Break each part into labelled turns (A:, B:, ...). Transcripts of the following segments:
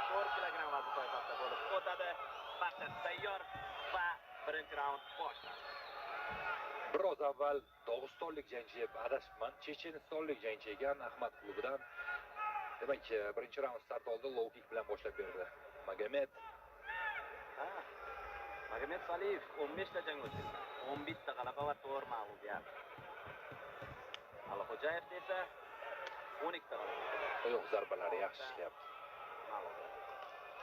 A: 4 kilogramm vazn toifasida bo'lib o'tadi. Barchasi tayyor va birinchi raund boshlandi.
B: Biroz avval Dog'istonlik jangchi, adashibman, Chechenistonlik jangchi ekan Ahmad klubidan. Demak, birinchi raund start oldi, low kick bilan boshlab berdi. Magomed
A: Saliyev 15 ta jang o'tkazgan. 11 ta g'alaba va 4 mag'lubiyat. Alixo'jayev esa 12 ta g'alaba.
B: Oyoq zarbalari yaxshi ishlayapti.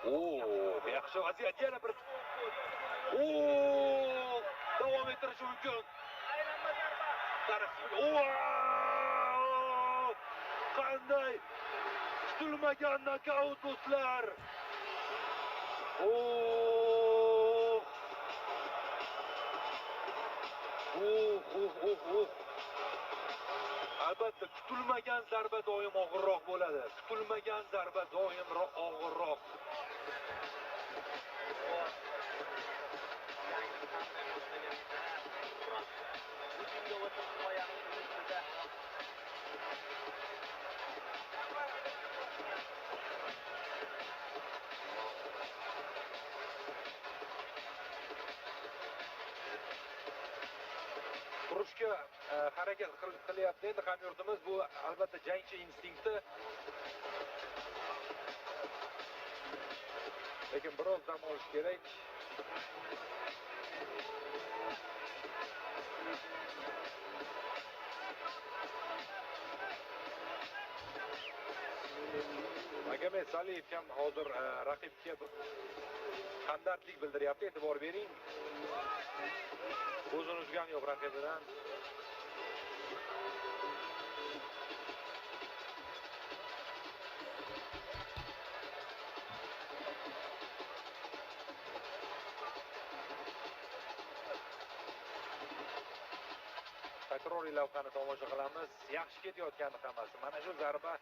B: Oo, yaxshi vaziyat, yana bir. Oo, davom ettirish mumkin.
A: Aylanma zarba.
B: Oo! Qanday kutilmagan nokaut do'stlar. Oo! Albatta, kutilmagan zarba doim og'irroq bo'ladi. Kutilmagan zarba doim og'irroq. Turishga harakat qilyapti endi hamyurtimiz. Bu albatta jangchi instinkti. Lekin biroz dam olish kerak. Magomed Saliyev ham hozir raqibga hamdardlik bildiryapti, e'tibor bering. O'zini uzgan yo'q raqibidan. Takroriy lavhani tomosha qilamiz. Yaxshi ketayotgandi hammasi. Mana shu zarba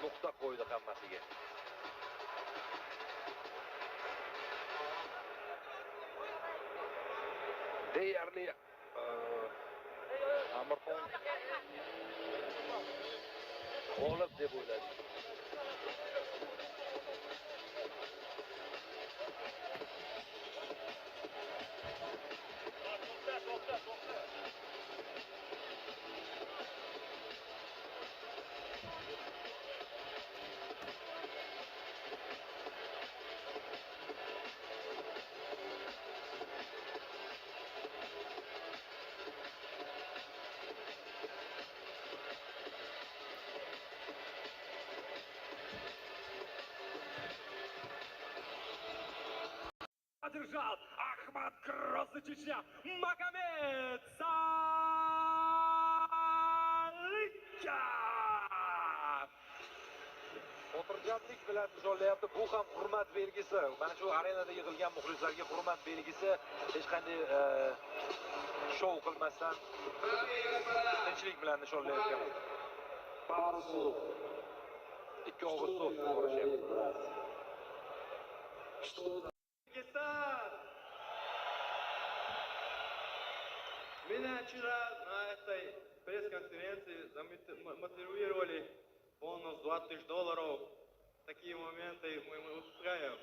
B: nuqta qo'ydi hammasiga. Deyarli Amirxon g'olib deb o'yladik.
C: Одержал Ахмат Кросс Чечня Магомед Saliyev.
B: Xotirjamlik bilan nishonlayapti. Bu ham hurmat belgisi. Mana shu arenada yig'ilgan muxlislarga hurmat belgisi. Hech qanday shou qilmasdan tinchlik bilan nishonlayotgan. Ikki og'iz so'z so'rashyapti.
D: Меня вчера на этой пресс-конференции замотивировали бонус $20,000. Такие моменты мы устраиваем.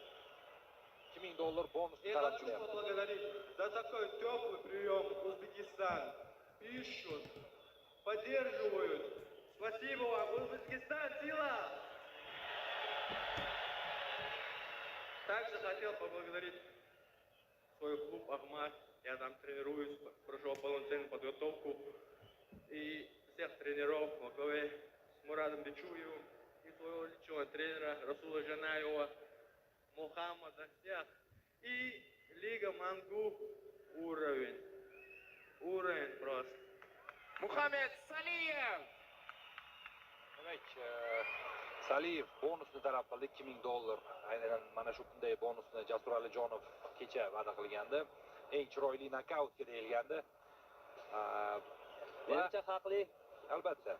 B: $2000 bonus
D: Я хочу поблагодарить за такой теплый прием Узбекистан. Пишут, поддерживают. Спасибо вам, Узбекистан, сила! Также хотел поблагодарить свой клуб «Ахмат». Я там тренируюсь, прошел полноценную подготовку. И всех тренеров во главе с Мурадом Бичуевым и своего личного тренера Расула Жанаева, Мухаммада, всех. И Лига Мангу уровень. Уровень просто.
A: Muhammad Saliyev.
B: Demak, Saliyev bonusni talab qildi, $2000. Aynan mana shu bunday bonusni Jasur Alijonov kecha va'da qilgandi. Eng chiroyli nokautga deyilgandi.
A: Menimcha haqli.
B: Albatta.